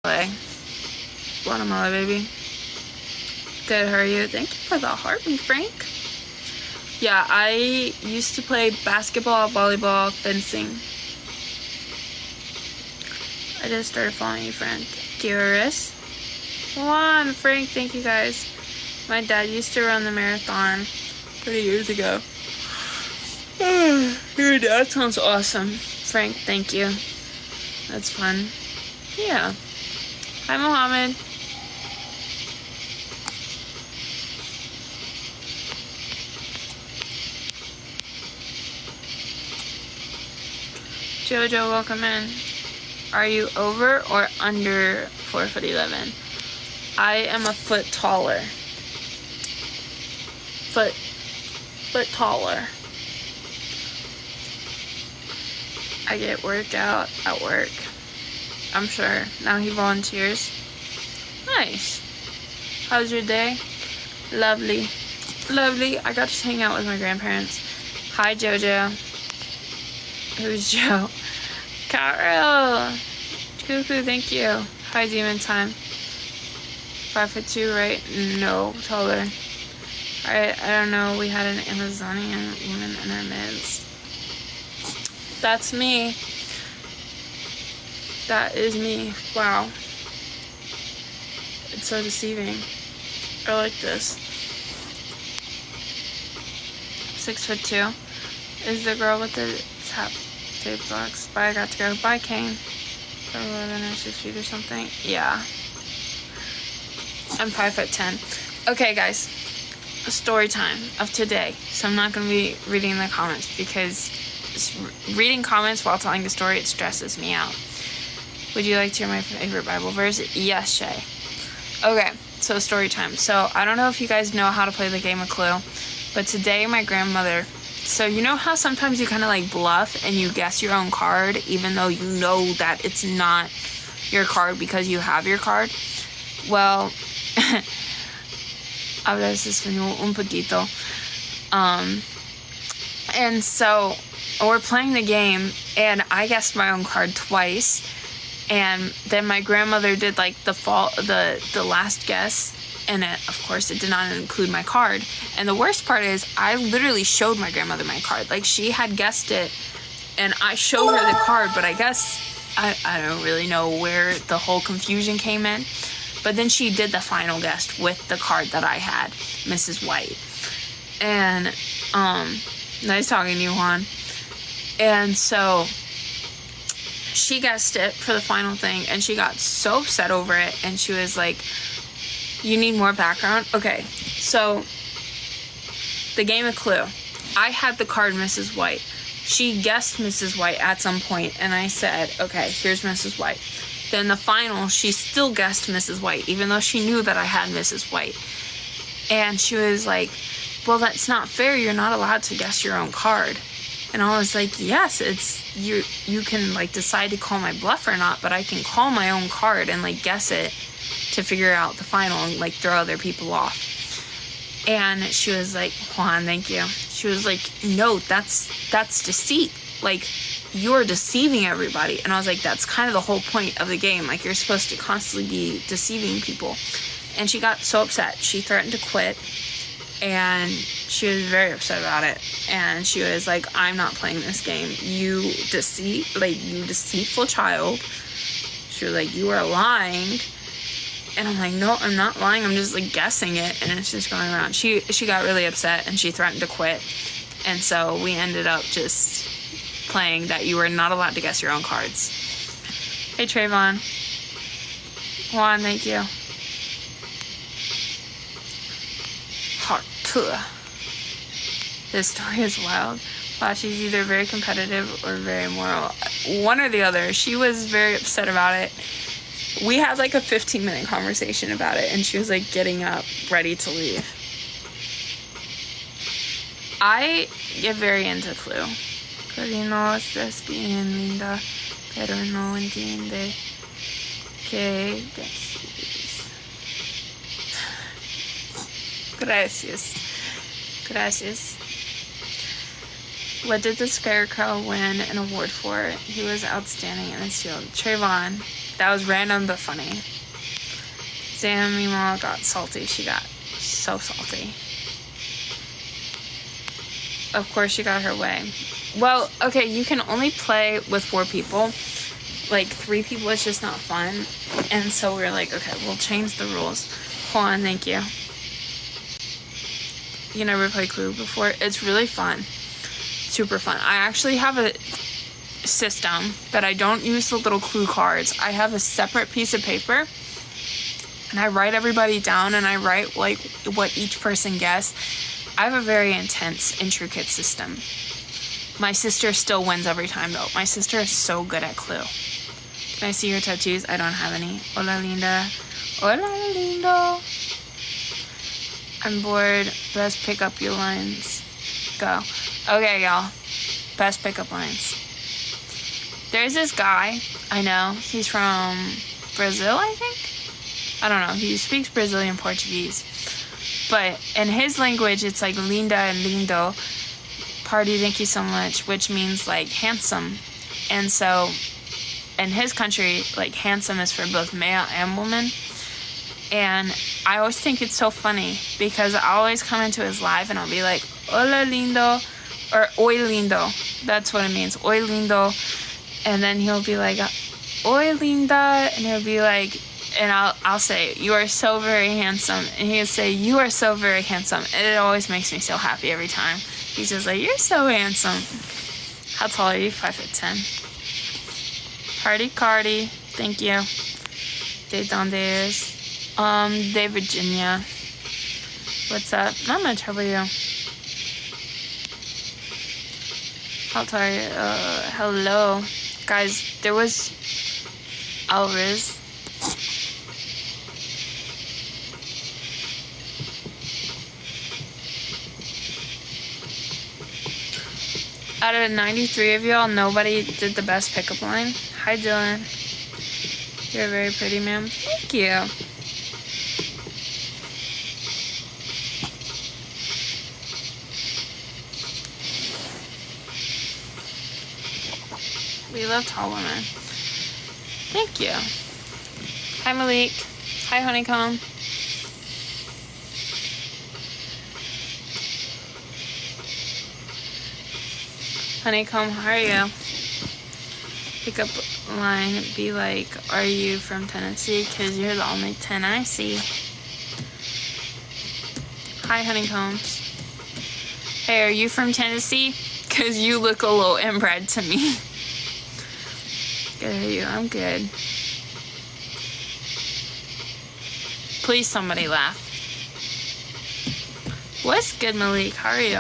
Guatemala, baby. Good, how are you? Thank you for the heart, Frank. Yeah, I used to play basketball, volleyball, fencing. I just started following you, friend. Curious. Juan, Frank, thank you guys. My dad used to run the marathon 30 years ago. Your dad sounds awesome. Frank, thank you. That's fun. Yeah. Hi, Mohammed. Jojo, welcome in. Are you over or under 4'11"? I am a foot taller. Foot taller. I get worked out at work. I'm sure. Now he volunteers. Nice. How's your day? Lovely. Lovely. I got to hang out with my grandparents. Hi, Jojo. Who's Joe? Carol. Cuckoo, thank you. Hi, Demon Time. 5'2", right? No, taller. I don't know. We had an Amazonian woman in our midst. That's me. That is me. Wow. It's so deceiving. I like this. 6'2" is the girl with the tape box. Bye, I got to go. Bye, Kane. 11 or 6 feet or something. Yeah. I'm 5'10". Okay, guys. Story time of today. So I'm not going to be reading the comments because reading comments while telling the story, it stresses me out. Would you like to hear my favorite Bible verse? Yes, Shay. Okay, so story time. So I don't know if you guys know how to play the game of Clue, but today my grandmother... So you know how sometimes you kind of like bluff and you guess your own card even though you know that it's not your card because you have your card? Well, a veces un poquito. And so we're playing the game and I guessed my own card twice. And then my grandmother did like the last guess, and of course it did not include my card. And the worst part is I literally showed my grandmother my card. Like she had guessed it and I showed her the card, but I guess I don't really know where the whole confusion came in. But then she did the final guess with the card that I had, Mrs. White. And nice talking to you, Juan. And so she guessed it for the final thing and she got so upset over it and she was like, you need more background? Okay, so the game of Clue. I had the card Mrs. White. She guessed Mrs. White at some point and I said, okay, here's Mrs. White. Then the final, she still guessed Mrs. White even though she knew that I had Mrs. White. And she was like, well, that's not fair. You're not allowed to guess your own card. And I was like, yes, it's you can like decide to call my bluff or not, but I can call my own card and like guess it to figure out the final and like throw other people off. And she was like, Juan, thank you. She was like, no, that's deceit. Like you're deceiving everybody. And I was like, that's kind of the whole point of the game. Like you're supposed to constantly be deceiving people. And she got so upset. She threatened to quit. And she was very upset about it. And she was like, I'm not playing this game. You deceitful child. She was like, you are lying. And I'm like, no, I'm not lying. I'm just like guessing it. And it's just going around. She got really upset and she threatened to quit. And so we ended up just playing that you were not allowed to guess your own cards. Hey, Trayvon. Juan, thank you. This story is wild. Wow, she's either very competitive or very moral. One or the other. She was very upset about it. We had like a 15-minute conversation about it, and she was like getting up, ready to leave. I get very into Clue. No estás bien linda, pero no entiende que decís. Gracias. Gracias. What did the Scarecrow win an award for? He was outstanding in his field. Trayvon. That was random but funny. Zamima got salty. She got so salty. Of course she got her way. Well, okay, you can only play with 4 people. Like, 3 people is just not fun. And so we're like, okay, we'll change the rules. Hold on, thank you. You never played Clue before? It's really fun. Super fun. I actually have a system that I don't use the little Clue cards. I have a separate piece of paper. And I write everybody down and I write, like, what each person guessed. I have a very intense, intricate system. My sister still wins every time, though. My sister is so good at Clue. Can I see your tattoos? I don't have any. Hola, linda. Hola, lindo. I'm bored. Best pick up your lines. Go. Okay, y'all. Best pickup lines. There's this guy. I know. He's from Brazil, I think? I don't know. He speaks Brazilian Portuguese. But in his language, it's like linda and lindo. Party, thank you so much. Which means, like, handsome. And so, in his country, like, handsome is for both male and woman. And I always think it's so funny because I always come into his live and I'll be like, hola lindo, or oi lindo. That's what it means, oi lindo. And then he'll be like, oi linda, and he'll be like, and I'll say, you are so very handsome. And he'll say, you are so very handsome. And it always makes me so happy every time. He's just like, you're so handsome. How tall are you? 5'10". Party Cardi, thank you. De donde es? De Virginia. What's up? Not gonna trouble you. How tall are you? Hello. Guys, there was Alriz. Out of 93 of y'all, nobody did the best pickup line. Hi, Dylan. You're a very pretty man. Thank you. We love tall women. Thank you. Hi, Malik. Hi, Honeycomb. Honeycomb, how are you? Pick up line, be like, are you from Tennessee? Because you're the only 10 I see. Hi, Honeycombs. Hey, are you from Tennessee? Because you look a little inbred to me. Good, how are you? I'm good. Please, somebody laugh. What's good, Malik? How are you?